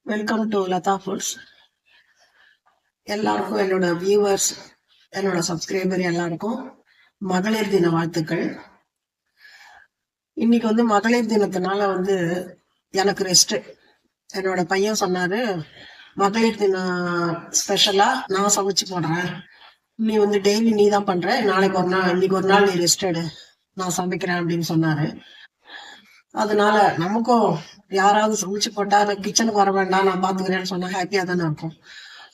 Welcome to Latha foods. எல்லாருக்கும் என்னோட viewers, என்னோட சப்ஸ்கிரைபர் எல்லாருக்கும் மகளிர் தின வாழ்த்துக்கள். இன்னைக்கு மகளிர் தினத்தினால எனக்கு ரெஸ்ட். என்னோட பையன் சொன்னாரு, மகளிர் தினம் ஸ்பெஷலா நான் சமைச்சு போடுறேன், நீ டெய்லி நீ தான் பண்ற, நாளைக்கு ஒரு நாள், இன்னைக்கு ஒரு நாள் நீ ரெஸ்ட் எடு, நான் சமைக்கிறேன் அப்படின்னு சொன்னாரு. அதனால நமக்கும் யாராவது சமைச்சு போட்டா கிச்சனுக்கு வர வேண்டாம், நான் பாத்துக்கிறேன்னு சொன்னா ஹாப்பியா தானே இருக்கும்.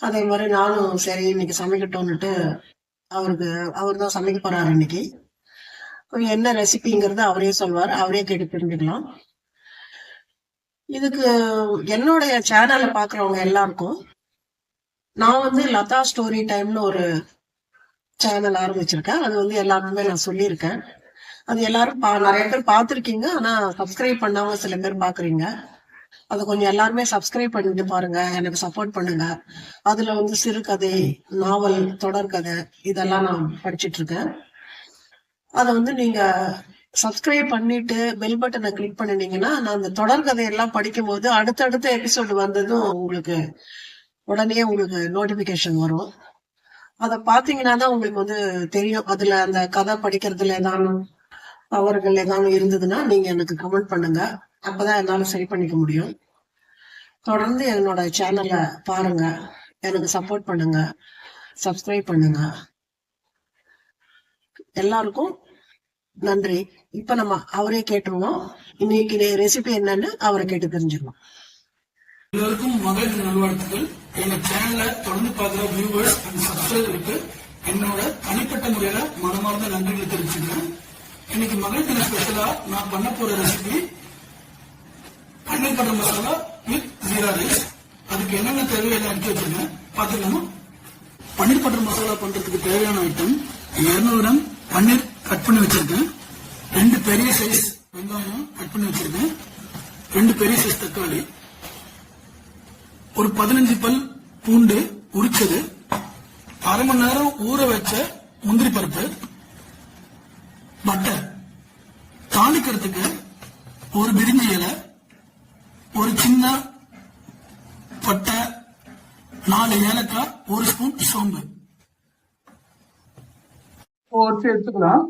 அதே மாதிரி நானும் சரி இன்னைக்கு சமைக்கட்டும்னுட்டு அவர் தான் சமைக்க போறாரு. இன்னைக்கு என்ன ரெசிபிங்கிறத அவரே சொல்வார், அவரே கேட்டு தெரிஞ்சுக்கலாம். இதுக்கு என்னுடைய சேனலை பாக்குறவங்க எல்லாருக்கும் நான் லதா ஸ்டோரி டைம்னு ஒரு சேனல் ஆரம்பிச்சிருக்கேன். அது எல்லாருக்குமே நான் சொல்லியிருக்கேன். அது எல்லாரும் நிறைய பேர் பார்த்துருக்கீங்க, ஆனா சப்ஸ்கிரைப் பண்ணாம சில பேர் பாக்குறீங்க. அது கொஞ்சம் எல்லாருமே சப்ஸ்கிரைப் பண்ணிட்டு பாருங்க, எனக்கு சப்போர்ட் பண்ணுங்க. அதுல சிறுகதை, நாவல், தொடர்கதை இதெல்லாம் நான் படிச்சிட்டு இருக்கேன். அதை நீங்க சப்ஸ்கிரைப் பண்ணிட்டு பெல் பட்டனை கிளிக் பண்ணினீங்கன்னா நான் அந்த தொடர்கதையெல்லாம் படிக்கும் போது அடுத்தடுத்த எபிசோடு வந்ததும் உடனே உங்களுக்கு நோட்டிபிகேஷன் வரும். அதை பாத்தீங்கன்னா தான் உங்களுக்கு தெரியும். அதுல அந்த கதை படிக்கிறதுல ஏதாவது தவறுகள் ஏதாவது இருந்ததுன்னா நீங்க எனக்கு கமெண்ட் பண்ணுங்க, அப்பதான் என்னால சரி பண்ணிக்க முடியும். தொடர்ந்து என்னோட சேனலை பாருங்க, எனக்கு சப்போர்ட் பண்ணுங்க, சப்ஸ்கிரைப் பண்ணுங்க. எல்லாருக்கும் நன்றி. இப்ப நம்ம அவரே கேட்டுருவோம், இன்னைக்கு ரெசிபி என்னன்னு அவரை கேட்டு தெரிஞ்சுக்கணும். எல்லாருக்கும் மகளிர் நல்வாழ்த்துக்கள். எங்க சேனலை தொடர்ந்து பார்க்குற வியூவர்ஸ் அண்ட் சப்ஸ்கிரைபருக்கு என்னோட தனிப்பட்ட முறையில மனமார்ந்த நன்றிகளை தெரிவிச்சுக்கிறேன். இன்னைக்கு மகளிர் தின ஸ்பெஷலா நான் பண்ண போற recipe paneer butter masala with jeera rice. அதுக்கு என்னென்ன தேவையெல்லாம் எடுத்து வச்சிருக்கேன் பாத்துக்கலாமா? பன்னீர் பட்டர் மசாலா பண்றதுக்கு தேவையான ஐட்டம் 200 கிராம் பன்னீர் கட் பண்ணி வச்சிருக்கேன், 2 பெரிய சைஸ் வெங்காயம் கட் பண்ணி வச்சிருக்கேன், 2 பெரிய சைஸ் தக்காளி, ஒரு 15 பல் பூண்டு உரிச்சது, அரை மணி நேரம் ஊற வச்ச முந்திரி பருப்பு, பட்டர், தாளிக்கிறதுக்கு ஒரு பிரிஞ்சி இலை, ஒரு சின்ன பட்டை, 4 ஏலக்காய், 1 ஸ்பூன் சோம்பு பொரிச்சு எடுத்துக்கலாம்.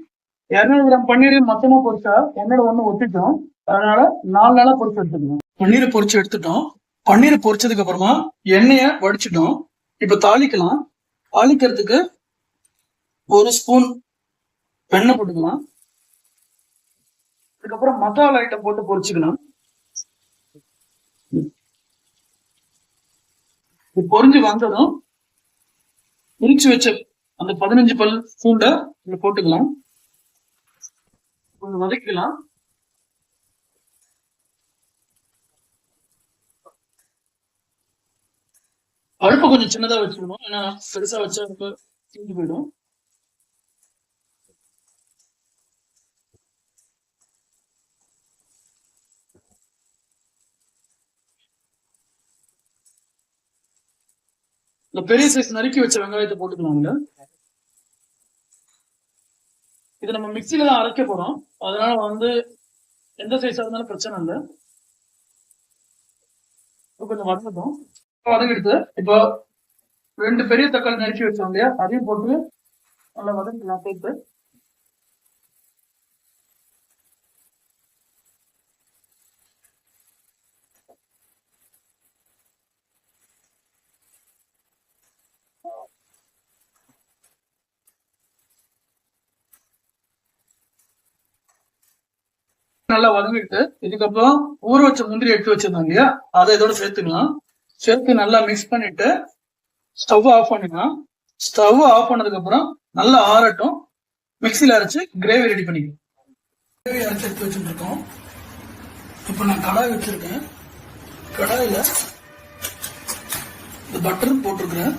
200 கிராம் பன்னீர் மொத்தமா பொரிச்சா என்னோட ஒத்திட்டோம், அதனால 4 நாளா பொரிச்சு எடுத்துக்கணும். பன்னீரை பொரிச்சு எடுத்துட்டோம். பன்னீரை பொரிச்சதுக்கு அப்புறமா எண்ணெய வடிச்சிட்டோம். இப்ப தாளிக்கலாம். தாளிக்கிறதுக்கு 1 ஸ்பூன் எண்ணெய் போட்டுக்கலாம். அதுக்கப்புறம் மசாலா ஐட்டம் போட்டு பொரிச்சுக்கலாம். பொரிஞ்சு வந்ததும் உரிச்சு வச்ச அந்த 15 பல் பூண்டை இதுல போட்டுக்கலாம், கொஞ்சம் வதக்கிக்கலாம். அடுப்பை கொஞ்சம் சின்னதா வச்சுக்கணும், ஏன்னா பெருசா வச்சா தீஞ்சு போயிடும். இந்த பெரிய சைஸ் நறுக்கி வச்ச வெங்காயத்தை போட்டுக்கலாங்க. இது நம்ம மிக்சியில தான் அரைக்க போறோம், அதனால எந்த சைஸா இருந்தாலும் பிரச்சனை இல்லை. கொஞ்சம் வதங்கட்டும். வதங்கிடுது. இப்போ 2 பெரிய தக்காளி நறுக்கி வச்சோம் இல்லையா, அதையும் போட்டு நல்லா வதங்கிக்கலாம் சேர்த்து. நல்லா வதங்கிட்டு இதுக்கப்புறம் ஊற வச்ச முந்திரி எடுத்து வச்சிருந்தோம் இல்லையா, அதை இதோட சேர்த்துக்கலாம். சேர்த்து நல்லா மிக்ஸ் பண்ணிட்டு ஸ்டவ் ஆஃப் பண்ணிக்கலாம். ஸ்டவ் ஆஃப் பண்ணதுக்கு அப்புறம் நல்லா ஆறட்டும். மிக்சியில அரைச்சு கிரேவி ரெடி பண்ணிக்கலாம். கிரேவி அரைச்சு எடுத்து வச்சுட்டு இருக்கோம். இப்ப நான் கடாய் வச்சிருக்கேன். கடாயில இந்த பட்டர் போட்டிருக்கிறேன்.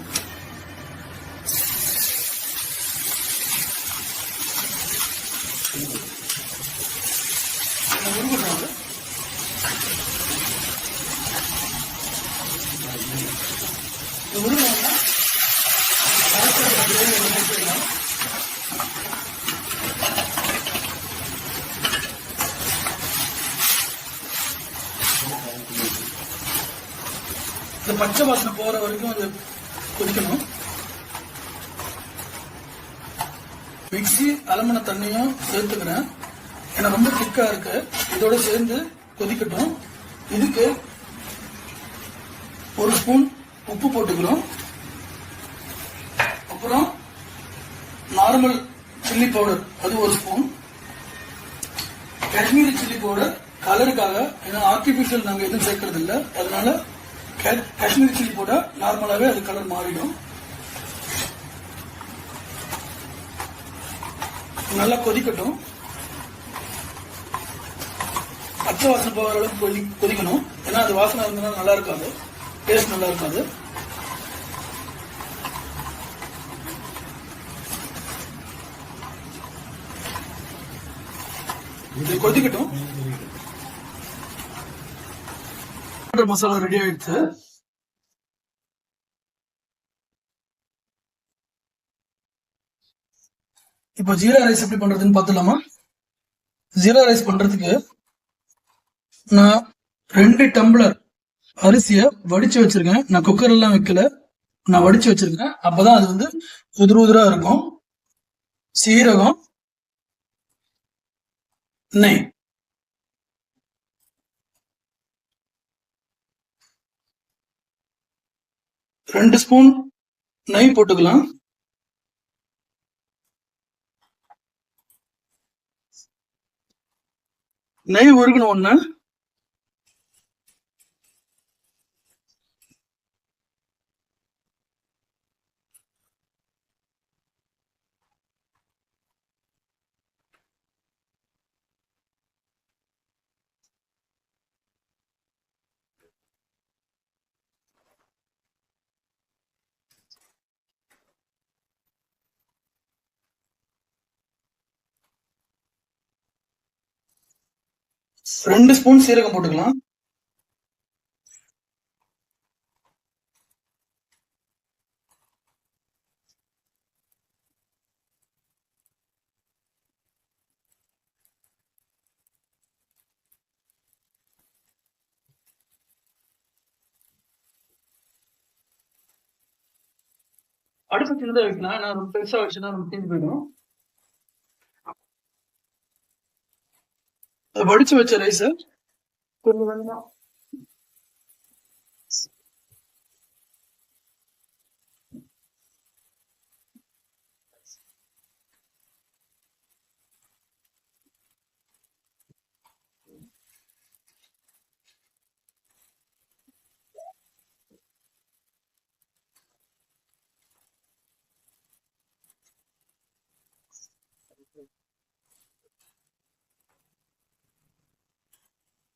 உருவாங்க இந்த பச்சை வாசனை போற வரைக்கும் அது கொதிக்கணும். மிக்ஸி அலமன தண்ணியும் சேர்த்துக்கிறேன், ஏன்னா ரொம்ப திக்கா இருக்கு. இதோட சேர்ந்து கொதிக்கட்டும். இதுக்கு 1 ஸ்பூன் உப்பு போட்டுக்கிறோம். அப்புறம் நார்மல் சில்லி பவுடர் அது 1 ஸ்பூன். காஷ்மீரி சில்லி பவுடர் கலருக்காக, ஏன்னா ஆர்டிபிஷியல் நாங்க எதுவும் சேர்க்கறது இல்லை, அதனால காஷ்மீரி சில்லி பவுடர் நார்மலாவே அது கலர் மாறிடும். நல்லா கொதிக்கட்டும். பச்சை வாசனை போகிற அளவுக்கு கொதிக்கணும், ஏன்னா அது வாசனை இருந்ததுனால நல்லா இருக்காது, டேஸ்ட் நல்லா இருக்காது. இது கொதிக்கட்டும். மசாலா ரெடி ஆயிடுச்சு. இப்போ ஜீரா ரைஸ் எப்படி பண்றதுன்னு பார்த்துலாமா? ஜீரா ரைஸ் பண்றதுக்கு நான் 2 டம்ளர் அரிசியை வடிச்சு வச்சிருக்கேன். நான் குக்கர் எல்லாம் வைக்கல, நான் வடிச்சு வச்சிருக்கேன். அப்பதான் அது வந்து உதிர உதிரா இருக்கும். சீரகம், நெய், ரெண்டு ஸ்பூன் நெய் போட்டுக்கலாம். நெய் உருகணும் ஒண்ணு. ரெண்டு ஸ்பூன் சீரகம் போட்டுக்கலாம். அடுப்பு சின்னதாக வைக்கலாம், நான் ரொம்ப பெருசா வச்சுன்னா நம்ம தீர்ந்து போயிடும். வடிச்சு வச்ச ரைஸ் கொஞ்சம் வேணும்.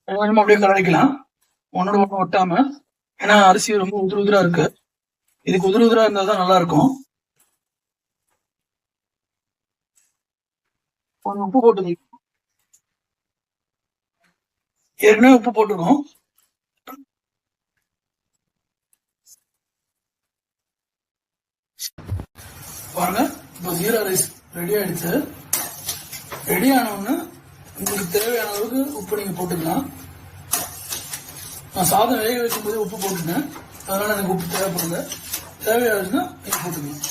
கொஞ்சமா அப்படியே கலரிக்கலாம், ஒன்னோட ஒண்ணு ஒட்டாம. ஏன்னா அரிசி ரொம்ப உதிர உதிரா இருக்கு, இதுக்கு உதிர உதிரா இருந்தாதான் நல்லா இருக்கும். கொஞ்சம் உப்பு போட்டு, ஏற்கனவே உப்பு போட்டுருக்கோம். பாருங்க, இப்போ ஜீரா ரைஸ் ரெடி ஆயிடுச்சு. ரெடி ஆனவுடனே உங்களுக்கு தேவையான அளவுக்கு உப்பு நீங்க போட்டுக்கலாம். நான் சாதம் வேக வைக்கும் போது உப்பு போட்டுட்டேன், அதனால எனக்கு உப்பு தேவைப்படல. தேவையாச்சுன்னா நீங்க போட்டுக்கலாம்.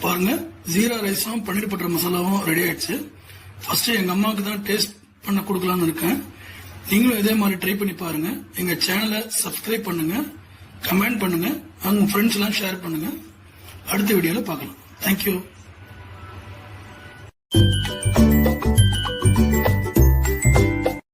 பாருங்க, ஜீரா ரைஸும் பன்னீர் பட்டர் மசாலாவும் ரெடி ஆயிடுச்சு. ஃபர்ஸ்ட் எங்க அம்மாவுக்கு தான் டேஸ்ட் பண்ண கொடுக்கலாம்னு இருக்கேன். நீங்களும் இதே மாதிரி ட்ரை பண்ணி பாருங்க. எங்க சேனலை சப்ஸ்கிரைப் பண்ணுங்க, கமெண்ட் பண்ணுங்க, உங்க ஃப்ரெண்ட்ஸ் எல்லாம் ஷேர் பண்ணுங்க. அடுத்த வீடியோல பார்க்கலாம். தேங்க்யூ.